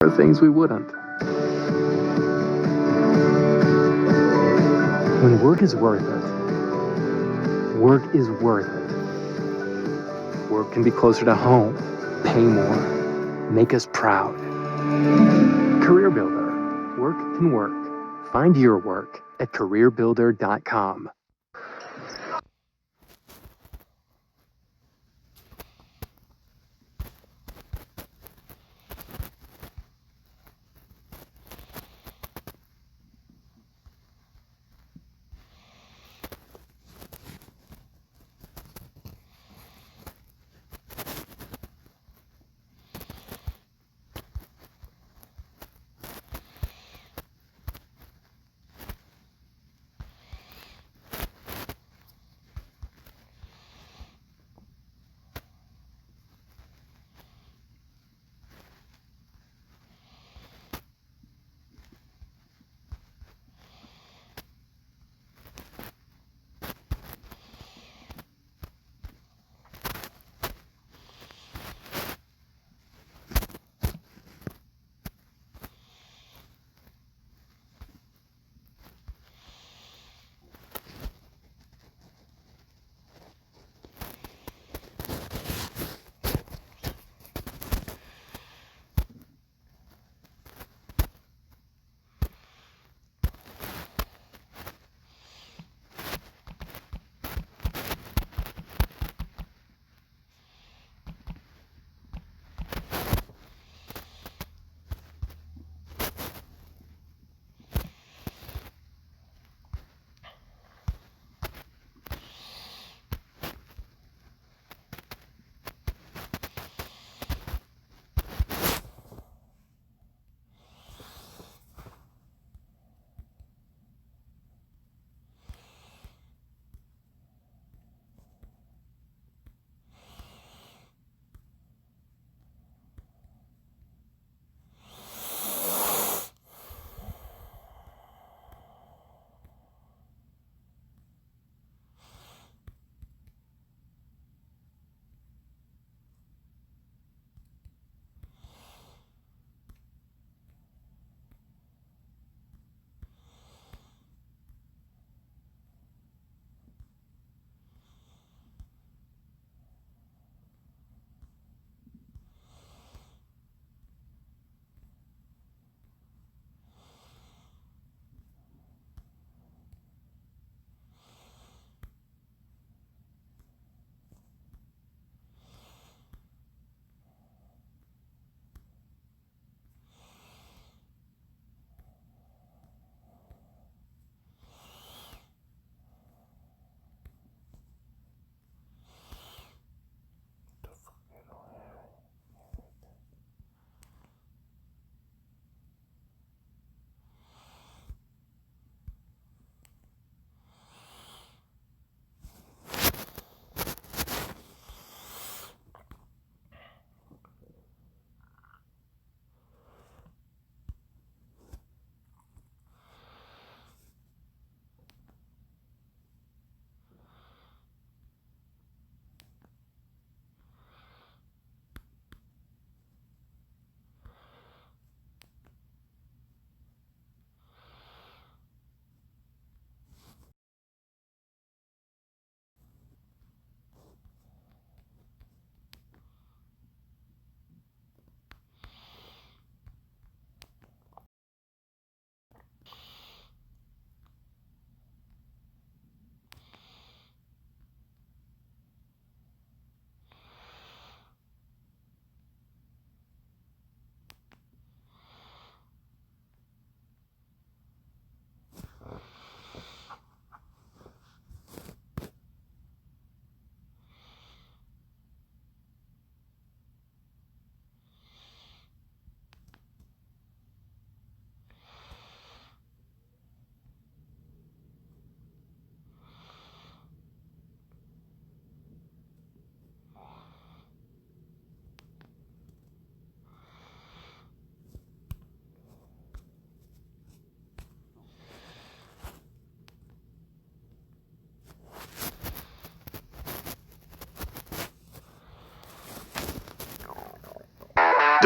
are things we wouldn't. When work is worth it, work is worth it. Work can be closer to home, pay more, make us proud. Career Builder. Work can work. Find your work at careerbuilder.com.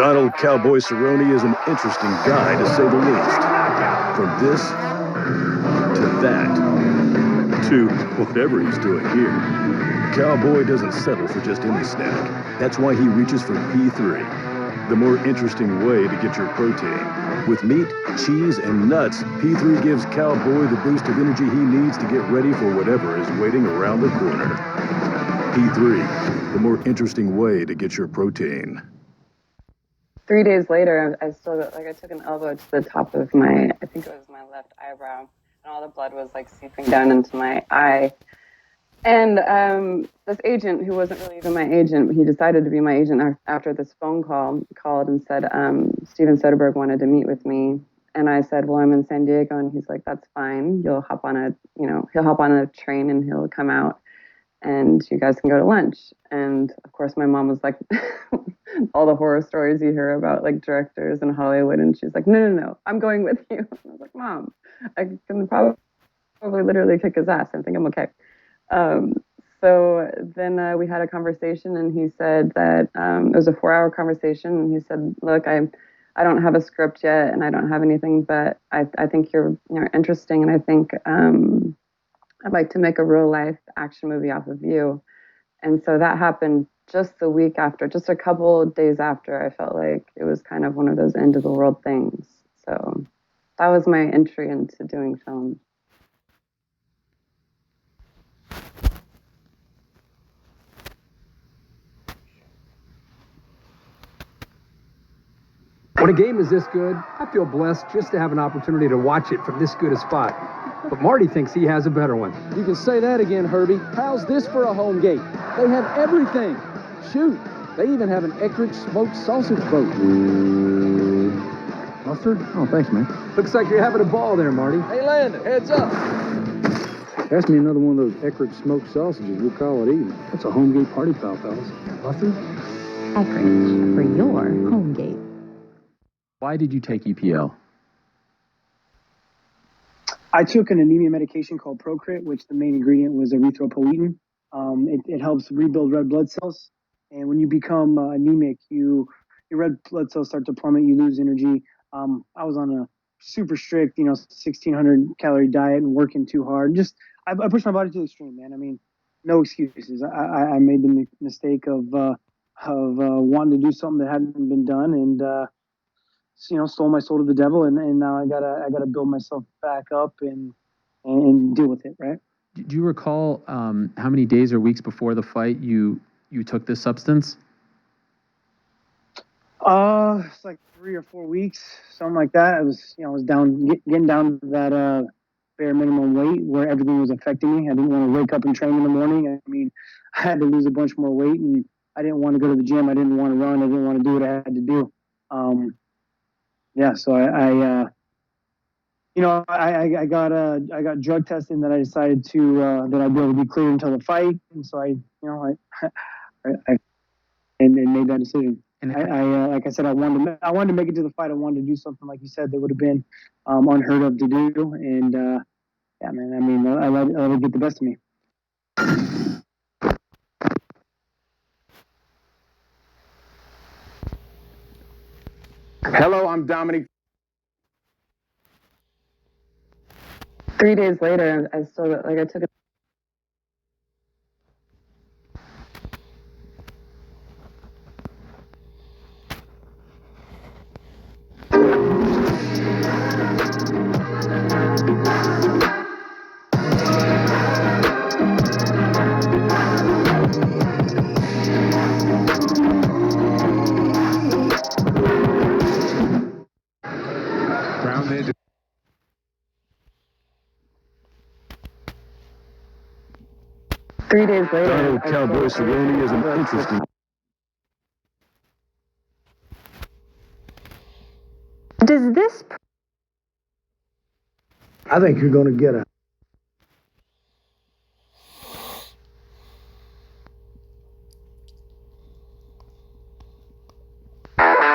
Donald Cowboy Cerrone is an interesting guy, to say the least. From this to that to whatever he's doing here. Cowboy doesn't settle for just any snack. That's why he reaches for P3, the more interesting way to get your protein. With meat, cheese, and nuts, P3 gives Cowboy the boost of energy he needs to get ready for whatever is waiting around the corner. P3, the more interesting way to get your protein. 3 days later, I still I took an elbow to the top of my, I think it was my left eyebrow, and all the blood was like seeping down into my eye. And this agent, who wasn't really even my agent, he decided to be my agent after this phone call, called and said, Steven Soderbergh wanted to meet with me. And I said, well, I'm in San Diego. And he's like, that's fine. He'll hop on a train and he'll come out and you guys can go to lunch. And of course, my mom was like, all the horror stories you hear about like directors in Hollywood. And she's like, no, I'm going with you. And I was like, Mom, I can probably literally kick his ass. I think I'm okay. So then we had a conversation and he said that it was a 4-hour conversation. And he said, look, I don't have a script yet and I don't have anything, but I think you're interesting. And I think I'd like to make a real life action movie off of you. And so that happened just the week after, just a couple of days after. I felt like it was kind of one of those end of the world things. So that was my entry into doing film. When a game is this good, I feel blessed just to have an opportunity to watch it from this good a spot. But Marty thinks he has a better one. You can say that again, Herbie. How's this for a home gate? They have everything. Shoot, they even have an Eckrich smoked sausage boat. Mustard? Oh, thanks, man. Looks like you're having a ball there, Marty. Hey, Landon, heads up. Pass me another one of those Eckrich smoked sausages. We'll call it even. That's a home gate party foul, fellas. Mustard? Eckrich for your home gate. Why did you take EPL? I took an anemia medication called Procrit, which the main ingredient was erythropoietin. It helps rebuild red blood cells. And when you become anemic, your red blood cells start to plummet. You lose energy. I was on a super strict, 1,600 calorie diet and working too hard. I pushed my body to the extreme, man. I mean, no excuses. I made the mistake of wanting to do something that hadn't been done, and sold my soul to the devil, and now I gotta build myself back up and deal with it, right? Do you recall how many days or weeks before the fight you took this substance? It's like 3 or 4 weeks, something like that. I was down, getting down to that bare minimum weight where everything was affecting me. I didn't want to wake up and train in the morning. I mean, I had to lose a bunch more weight, and I didn't want to go to the gym. I didn't want to run. I didn't want to do what I had to do. So I got drug testing that I decided to that I'd be able to be cleared until the fight, and so I made that decision. And like I said, I wanted to make it to the fight. I wanted to do something, like you said, that would have been unheard of to do, and I let it get the best of me. Hello, I'm Dominic. 3 days later, I took Grounded. 3 days later. Donald Cowboy Cerrone is an interesting. Does this... I think you're going to get a...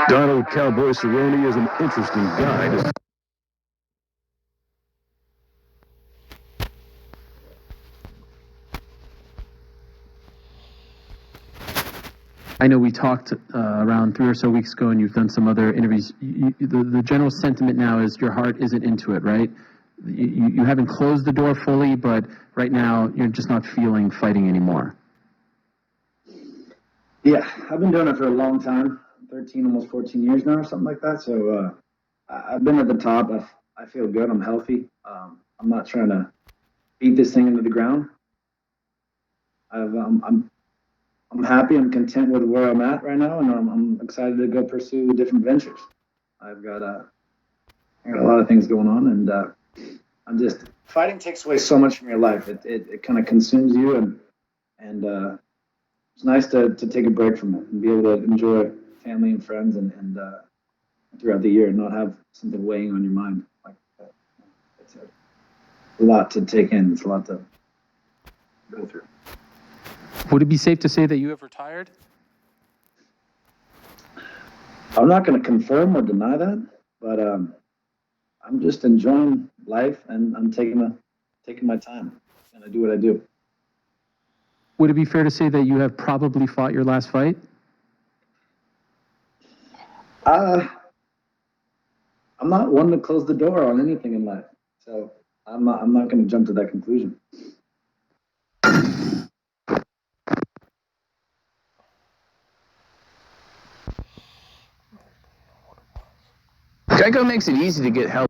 Donald Cowboy Cerrone is an interesting guy to... I know we talked around 3 or so weeks ago, and you've done some other interviews. The general sentiment now is your heart isn't into it, right? You haven't closed the door fully, but right now you're just not feeling fighting anymore. Yeah, I've been doing it for a long time, 13, almost 14 years now or something like that. So I've been at the top. I feel good. I'm healthy. I'm not trying to beat this thing into the ground. I'm happy. I'm content with where I'm at right now, and I'm excited to go pursue different ventures. I've got a lot of things going on, and I'm just fighting takes away so much from your life. It kind of consumes you, and it's nice to take a break from it and be able to enjoy family and friends and throughout the year and not have something weighing on your mind like that. It's a lot to take in. It's a lot to go through. Would it be safe to say that you have retired? I'm not going to confirm or deny that, but I'm just enjoying life and I'm taking my time and I do what I do. Would it be fair to say that you have probably fought your last fight? I'm not one to close the door on anything in life, so I'm not going to jump to that conclusion. Geico makes it easy to get help.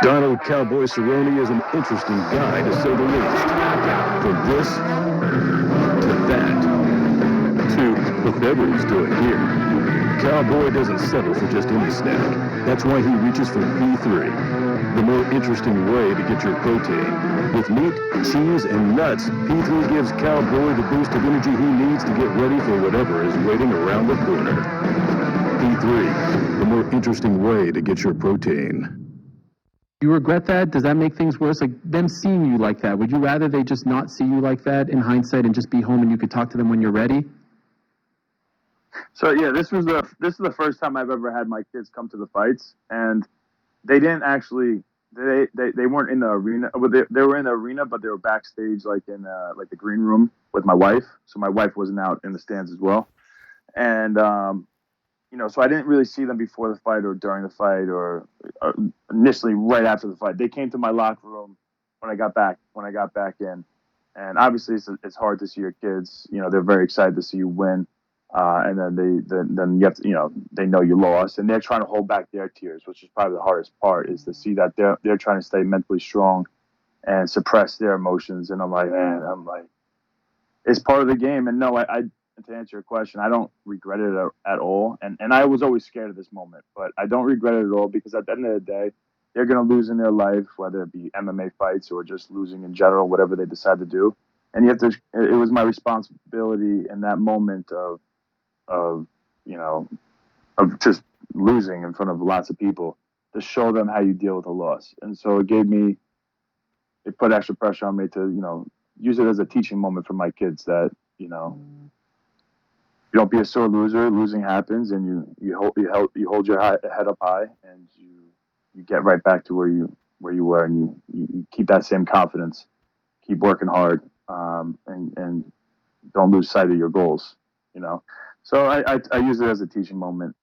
Donald Cowboy Cerrone is an interesting guy, to say the least. From this to that to whatever he's doing here, Cowboy doesn't settle for just any snack. That's why he reaches for P3, the more interesting way to get your protein. With meat, cheese, and nuts, P3 gives Cowboy the boost of energy he needs to get ready for whatever is waiting around the corner. P3, the more interesting way to get your protein. You regret that? Does that make things worse? Like them seeing you like that, would you rather they just not see you like that in hindsight and just be home and you could talk to them when you're ready? So yeah, this is the first time I've ever had my kids come to the fights, and they didn't actually they weren't in the arena. Well, they were in the arena, but they were backstage, like in like the green room with my wife. So my wife wasn't out in the stands as well, and so I didn't really see them before the fight or during the fight or initially right after the fight. They came to my locker room when I got back in, and obviously it's hard to see your kids. They're very excited to see you win. And then you have to, they know you lost, and they're trying to hold back their tears, which is probably the hardest part, is to see that they're trying to stay mentally strong and suppress their emotions. And I'm like, it's part of the game. And no, I to answer your question, I don't regret it at all. And I was always scared of this moment, but I don't regret it at all, because at the end of the day, they're going to lose in their life, whether it be MMA fights or just losing in general, whatever they decide to do. And it was my responsibility in that moment of just losing in front of lots of people to show them how you deal with a loss. And so it put extra pressure on me to, use it as a teaching moment for my kids that, you don't be a sore loser. Losing happens, and you hold your head up high, and you get right back to where you were, and you keep that same confidence, keep working hard, and don't lose sight of your goals, So I use it as a teaching moment.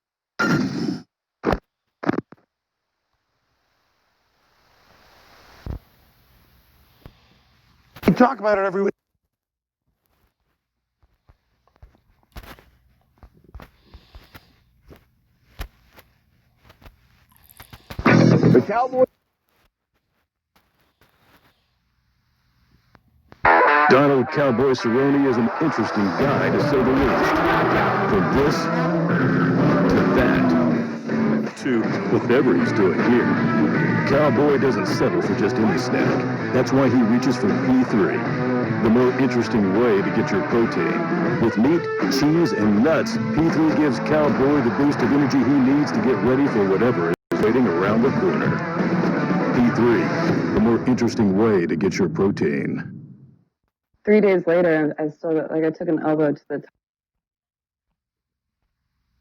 We talk about it every week. The Cowboys. Donald Cowboy Cerrone is an interesting guy, to say the least. From this to that to whatever he's doing here, Cowboy doesn't settle for just any snack. That's why he reaches for P3, the more interesting way to get your protein. With meat, cheese, and nuts, P3 gives Cowboy the boost of energy he needs to get ready for whatever is waiting around the corner. P3, the more interesting way to get your protein. 3 days later, I took an elbow to the top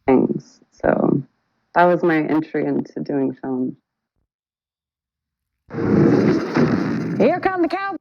things. So that was my entry into doing film. Here come the Cowboys.